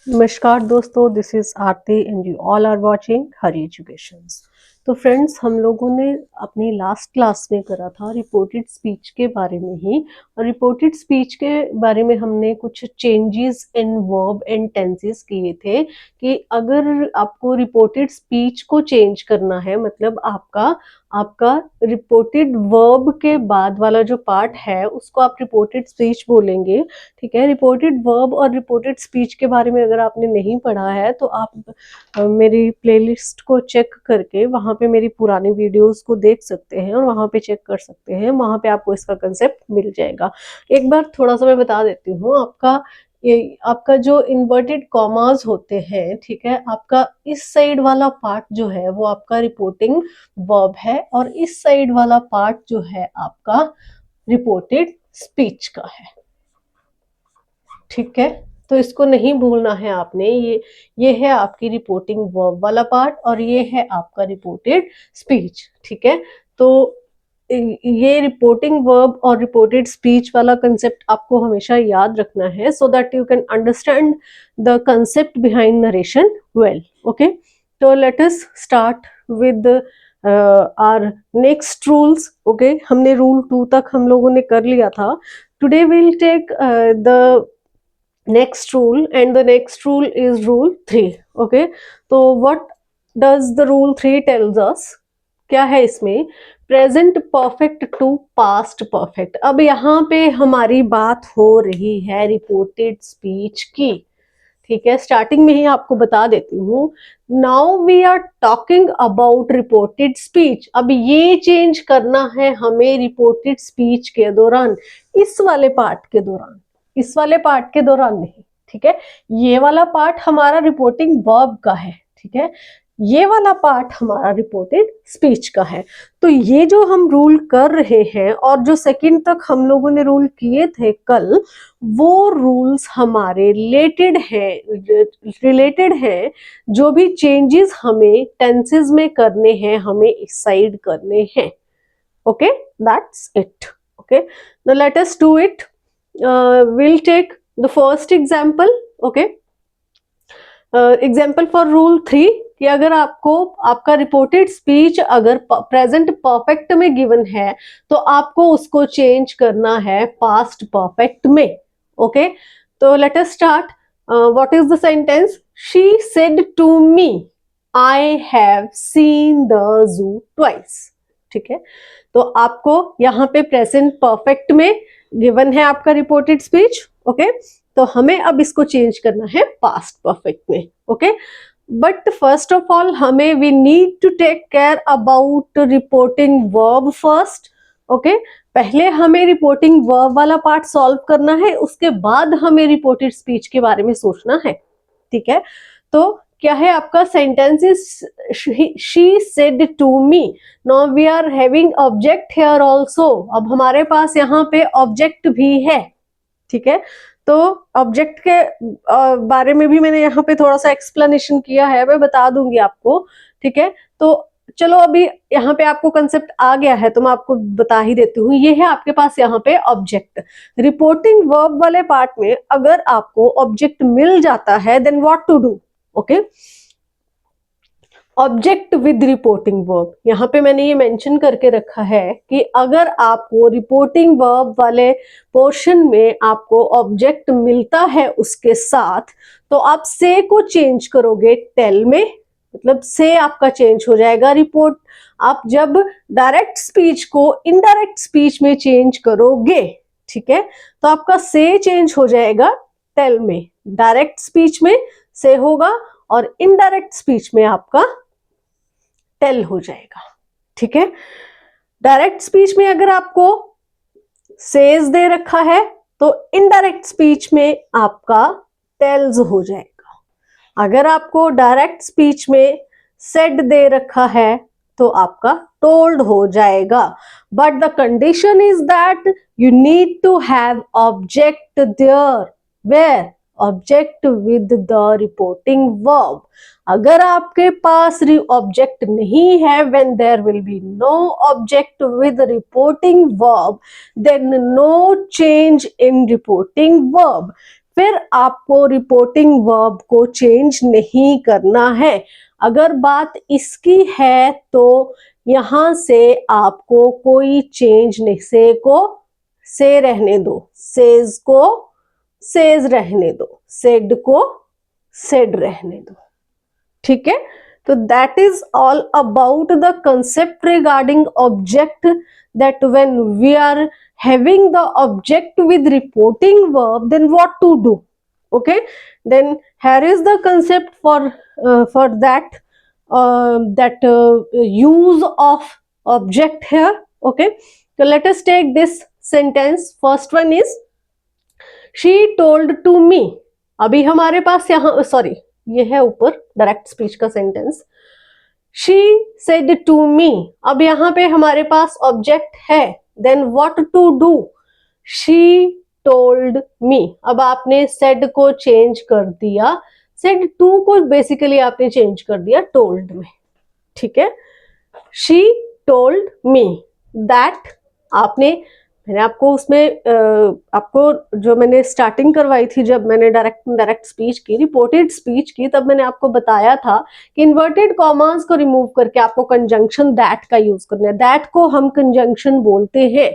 नमस्कार दोस्तों, this is Aarti and you all are watching Hari educations. तो फ्रेंड्स, हम लोगों ने अपनी लास्ट क्लास में करा था रिपोर्टेड स्पीच के बारे में ही। और रिपोर्टेड स्पीच के बारे में हमने कुछ changes in verb and tenses किए थे कि अगर आपको रिपोर्टेड स्पीच को चेंज करना है, मतलब आपका रिपोर्टेड वर्ब के बाद वाला जो पार्ट है उसको आप रिपोर्टेड स्पीच बोलेंगे। ठीक है, रिपोर्टेड वर्ब और रिपोर्टेड स्पीच के बारे में अगर आपने नहीं पढ़ा है तो आप मेरी प्लेलिस्ट को चेक करके वहाँ पे मेरी पुरानी वीडियोस को देख सकते हैं और वहाँ पे चेक कर सकते हैं। वहाँ पे आपको इसका कंसेप्ट मिल जाएगा। एक बार थोड़ा सा मैं बता देती हूँ। आपका जो इन्वर्टेड कॉमास होते हैं, ठीक है, आपका इस साइड वाला पार्ट जो है वो आपका रिपोर्टिंग वर्ब है और इस साइड वाला पार्ट जो है आपका रिपोर्टेड स्पीच का है। ठीक है, तो इसको नहीं भूलना है आपने। ये है आपकी रिपोर्टिंग वर्ब वाला पार्ट और ये है आपका रिपोर्टेड स्पीच। ठीक है, तो ये रिपोर्टिंग वर्ब और रिपोर्टेड स्पीच वाला कंसेप्ट आपको हमेशा याद रखना है so that you can understand the concept behind narration well. Okay, तो let us start with our next rules. Okay, हमने रूल 2 तक हम लोगों ने कर लिया था। Today will take the next rule, and the next rule is rule 3. okay, so what does the rule 3 tells us? क्या है इसमें? Present perfect to past perfect. अब यहाँ पे हमारी बात हो रही है रिपोर्टेड स्पीच की। ठीक है, स्टार्टिंग में ही आपको बता देती हूँ। Now we are talking about reported speech. अब ये चेंज करना है हमें रिपोर्टेड स्पीच के दौरान, इस वाले पार्ट के दौरान, इस वाले पार्ट के दौरान नहीं। ठीक है, ये वाला पार्ट हमारा रिपोर्टिंग वर्ब का है। ठीक है, ये वाला पार्ट हमारा रिपोर्टेड स्पीच का है। तो ये जो हम रूल कर रहे हैं और जो सेकंड तक हम लोगों ने रूल किए थे कल, वो रूल्स हमारे रिलेटेड हैं। जो भी चेंजेस हमें टेंसेस में करने हैं, हमें इस साइड करने हैं। Okay, that's it. Okay, now let us do it. We'll take the first example. Okay, example for rule 3 कि अगर आपको आपका रिपोर्टेड स्पीच अगर प्रेजेंट परफेक्ट में गिवन है तो आपको उसको चेंज करना है पास्ट परफेक्ट में। ओके, तो let us start. What is the sentence? She said to me I have seen the zoo twice. ठीक है, तो आपको यहाँ पे प्रेजेंट परफेक्ट में गिवन है आपका रिपोर्टेड स्पीच। ओके, तो हमें अब इसको चेंज करना है पास्ट परफेक्ट में। Okay, but first of all हमें we need to take care about reporting verb first. Okay, पहले हमें रिपोर्टिंग वर्ब वाला पार्ट सॉल्व करना है, उसके बाद हमें रिपोर्टेड स्पीच के बारे में सोचना है। ठीक है, तो क्या है आपका sentence? She said to me. Now we are having object here also. अब हमारे पास यहाँ पे ऑब्जेक्ट भी है। ठीक है, तो ऑब्जेक्ट के बारे में भी मैंने यहाँ पे थोड़ा सा एक्सप्लेनेशन किया है, मैं बता दूंगी आपको। ठीक है, तो चलो अभी यहाँ पे आपको कंसेप्ट आ गया है तो मैं आपको बता ही देती हूँ। ये है आपके पास यहाँ पे ऑब्जेक्ट। रिपोर्टिंग वर्ब वाले पार्ट में अगर आपको ऑब्जेक्ट मिल जाता है then what to do? Okay, object with reporting verb. यहाँ पे मैंने ये मेंशन करके रखा है कि अगर आपको रिपोर्टिंग वर्ब वाले पोर्शन में आपको ऑब्जेक्ट मिलता है उसके साथ, तो आप से को चेंज करोगे टेल में, मतलब से आपका चेंज हो जाएगा रिपोर्ट। आप जब डायरेक्ट स्पीच को इनडायरेक्ट स्पीच में चेंज करोगे, ठीक है, तो आपका से चेंज हो जाएगा टेल में। डायरेक्ट स्पीच में से होगा और इनडायरेक्ट स्पीच में आपका टेल हो जाएगा। ठीक है, डायरेक्ट स्पीच में अगर आपको सेज दे रखा है तो इनडायरेक्ट स्पीच में आपका टेल्स हो जाएगा। अगर आपको डायरेक्ट स्पीच में सेड दे रखा है तो आपका टोल्ड हो जाएगा। But the condition is that you need to have object there. Where? Object with the reporting verb. अगर आपके पास ऑब्जेक्ट नहीं है, when there will be no object with reporting verb, then no change in reporting verb. फिर आपको reporting verb को change नहीं करना है। अगर बात इसकी है तो यहां से आपको कोई चेंज नहीं, से को से रहने दो, सेज को सेज रहने दो, सेड को सेड रहने दो, ठीक है। तो that is all about the concept regarding object, that when we are having the object with reporting verb, then what to do? Okay, then here is the concept for that use of object here. Okay, so let us take this sentence. First one is she told to me. अभी हमारे पास यहाँ sorry ये है ऊपर direct speech का sentence, she said to me. अब यहाँ पे हमारे पास ऑब्जेक्ट है, then what to do, she told me. अब आपने सेड को चेंज कर दिया, सेड टू को बेसिकली आपने चेंज कर दिया टोल्ड में, ठीक है। शी टोल्ड मी दैट, मैंने आपको उसमें आपको जो मैंने स्टार्टिंग करवाई थी, जब मैंने डायरेक्ट स्पीच की, रिपोर्टेड स्पीच की, तब मैंने आपको बताया था कि इन्वर्टेड कॉमास को रिमूव करके आपको कंजंक्शन दैट का यूज करना है। दैट को हम कंजंक्शन बोलते हैं,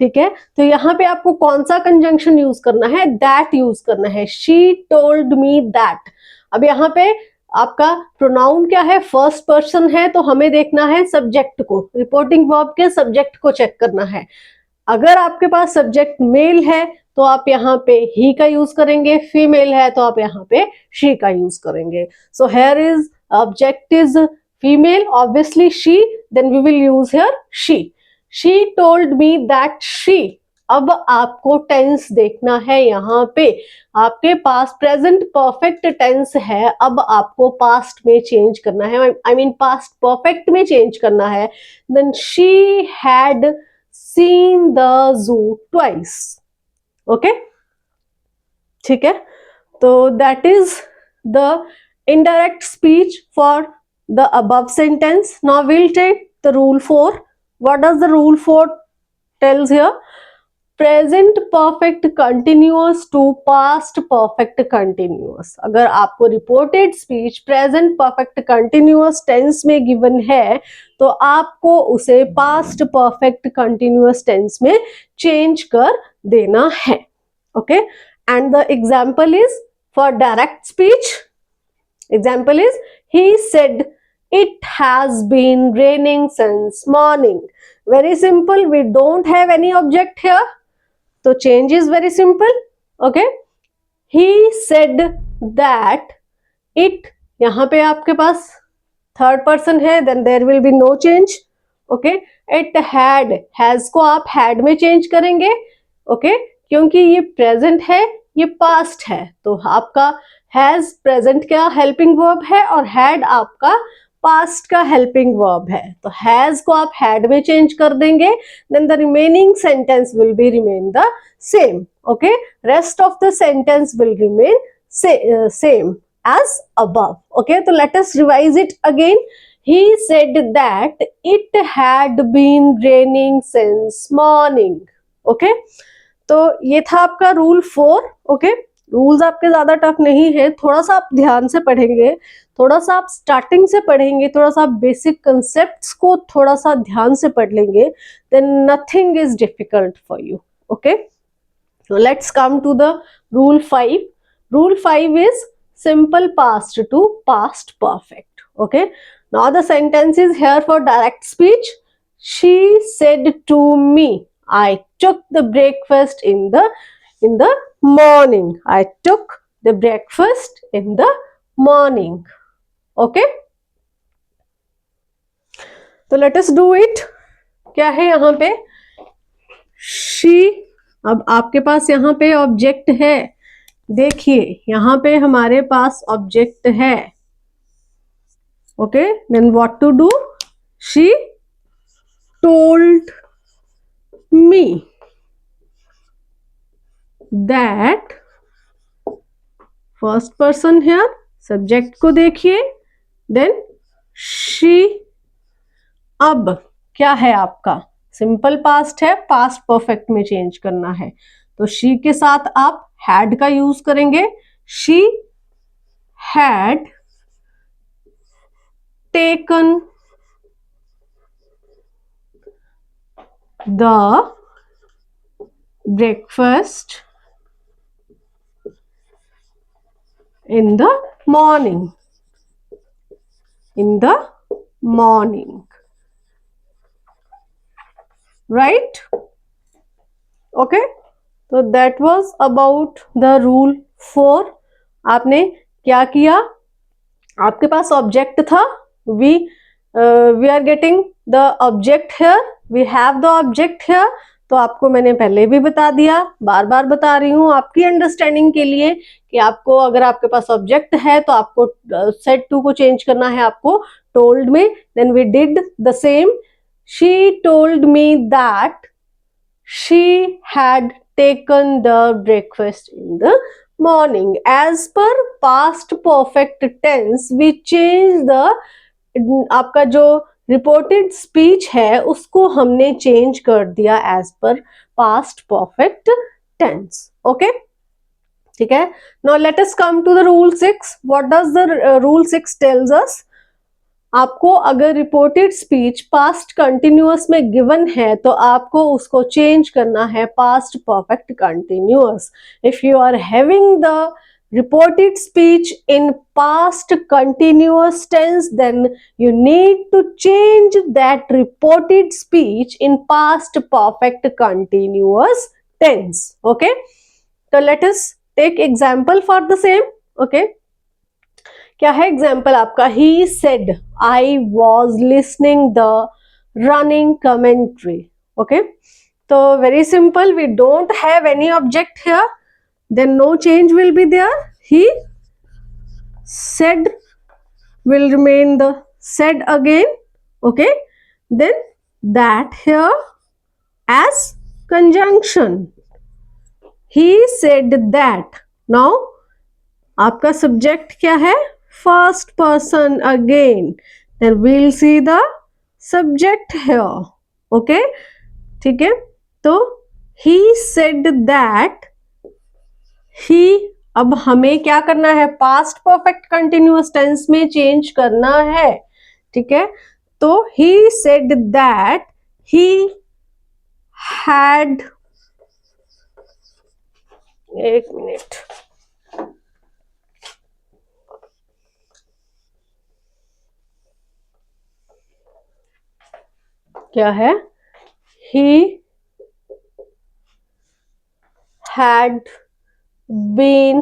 ठीक है। तो यहाँ पे आपको कौन सा कंजंक्शन यूज करना है, दैट यूज करना है। She told me that. अब यहाँ पे आपका प्रोनाउन क्या है, फर्स्ट पर्सन है, तो हमें देखना है सब्जेक्ट को, रिपोर्टिंग वर्ब के सब्जेक्ट को चेक करना है। अगर आपके पास सब्जेक्ट मेल है तो आप यहाँ पे ही का यूज करेंगे, फीमेल है तो आप यहाँ पे शी का यूज करेंगे। So here is object is female, obviously she, then we will use her she. She told me that she. अब आपको टेंस देखना है, यहाँ पे आपके पास प्रेजेंट परफेक्ट टेंस है, अब आपको पास्ट में चेंज करना है, आई मीन पास्ट परफेक्ट में चेंज करना है। Then she had seen the zoo twice. Okay, ठीक है। तो that is the indirect speech for the above sentence. Now we'll take the rule 4. What does the rule 4 tells here? Present perfect continuous to past perfect continuous. अगर आपको reported speech present perfect continuous tense में given है तो आपको उसे past perfect continuous tense में change कर देना है। Okay, and the example is for direct speech, example is he said it has been raining since morning. Very simple, we don't have any object here, so change is very simple. Okay, he said that it, यहाँ पे आपके पास third person है, then there will be no change. Okay, it had, has को आप had में change करेंगे, okay, क्योंकि ये प्रेजेंट है, ये पास्ट है, तो आपका हैज प्रेजेंट का हेल्पिंग वर्ब है और हैड आपका पास्ट का हेल्पिंग वर्ब है, तो हैज को आप हैड में चेंज कर देंगे, then the remaining sentence will be remain the same. Okay, rest of the sentence will remain same as above. Okay, so let us revise it again. He said that it had been raining since morning. Okay, तो ये था आपका rule 4. Okay, rules आपके ज्यादा tough नहीं है, थोड़ा सा आप ध्यान से पढ़ेंगे, थोड़ा सा आप स्टार्टिंग से पढ़ेंगे, थोड़ा सा बेसिक कंसेप्ट्स को थोड़ा सा ध्यान से पढ़ लेंगे, then nothing is difficult for you. Okay, so let's come to the rule 5. Rule 5 is simple past to past perfect. Okay, now the sentence is here for direct speech. She said to me, I took the breakfast in the morning. I took the breakfast in the morning. Okay, so let us do it. क्या है यहाँ पे? She, अब आपके पास यहाँ पे object है, देखिए यहाँ पे हमारे पास ऑब्जेक्ट है. Okay, then what to do? She told me that, first person here, subject को देखिए, देन शी. अब क्या है आपका? सिंपल पास्ट है, पास्ट परफेक्ट में चेंज करना है, तो शी के साथ आप हैड का यूज करेंगे, she had taken the breakfast in the morning. In the morning. Right? Okay. So that was about the rule 4. आपने क्या किया? आपके पास ऑब्जेक्ट था, we are getting the object here, we have the object here. तो आपको मैंने पहले भी बता दिया, बार बार बता रही हूँ आपकी अंडरस्टैंडिंग के लिए कि आपको अगर आपके पास ऑब्जेक्ट है तो आपको सेड टू को चेंज करना है आपको टोल्ड में. Then we did the same. She told me that she had taken the breakfast in the morning. As per past perfect tense we change the आपका जो रिपोर्टेड स्पीच है उसको हमने चेंज कर दिया as per past perfect tense. Okay, ठीक है. Now let us come to the rule 6. What does the rule 6 tells us? आपको अगर रिपोर्टेड स्पीच पास्ट कंटिन्यूअस में गिवन है तो आपको उसको चेंज करना है past perfect continuous. If you are having the reported speech in past continuous tense, then you need to change that reported speech in past perfect continuous tense. Okay, so let us take example for the same. Okay, क्या है example आपका? He said I was listening the running commentary. Okay, so very simple, we don't have any object here, then no change will be there. He said will remain the said again. Okay, then that here as conjunction. He said that. Now आपका subject क्या है? First person again. then we'll see the subject here. okay, ठीक है. तो he said that ही, अब हमें क्या करना है? पास्ट परफेक्ट कंटिन्यूअस टेंस में चेंज करना है. ठीक है, तो he said that he had, एक मिनट, क्या है? He had been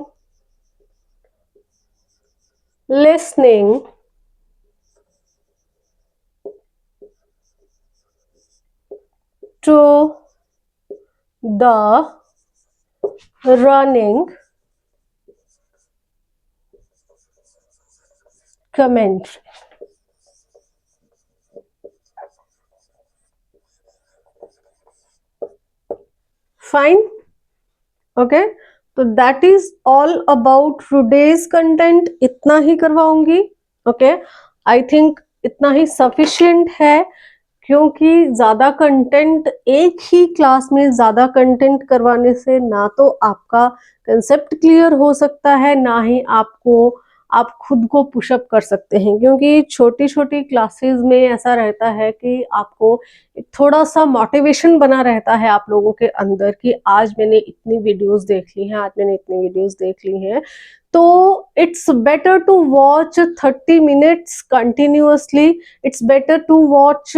listening to the running commentary. Fine. Okay, तो that is all about today's content. इतना ही करवाऊंगी. ओके, आई थिंक इतना ही सफिशिएंट है, क्योंकि ज्यादा कंटेंट एक ही क्लास में ज्यादा कंटेंट करवाने से ना तो आपका कंसेप्ट क्लियर हो सकता है, ना ही आप खुद को पुशअप कर सकते हैं. क्योंकि छोटी छोटी क्लासेस में ऐसा रहता है कि आपको थोड़ा सा मोटिवेशन बना रहता है आप लोगों के अंदर कि आज मैंने इतनी वीडियोस देख ली हैं, आज मैंने इतनी वीडियोस देख ली हैं. तो it's better to watch 30 minutes continuously. It's better to watch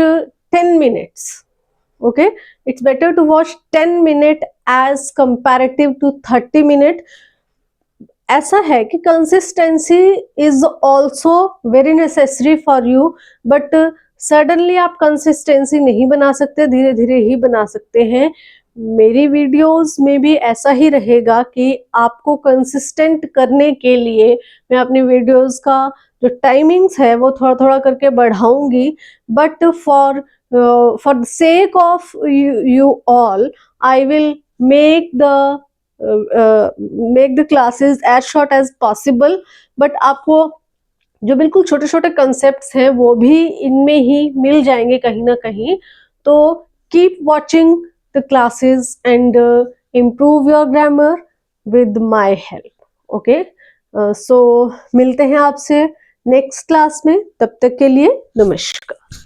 10 minutes. Okay, it's better to watch 10 minute as comparative to 30 minute. ऐसा है कि consistency is also very necessary for you, but suddenly आप consistency नहीं बना सकते, धीरे धीरे ही बना सकते हैं. मेरी वीडियोस में भी ऐसा ही रहेगा कि आपको कंसिस्टेंट करने के लिए मैं अपनी वीडियोस का जो टाइमिंग्स है वो थोड़ा थोड़ा करके बढ़ाऊंगी. But for the sake of you all, I will make the classes as short as possible. But आपको जो बिल्कुल छोटे छोटे कंसेप्ट्स हैं वो भी इनमें ही मिल जाएंगे कहीं ना कहीं. तो keep watching the classes and improve your grammar. with my help. Okay, so मिलते हैं आपसे नेक्स्ट क्लास में, तब तक के लिए नमस्कार।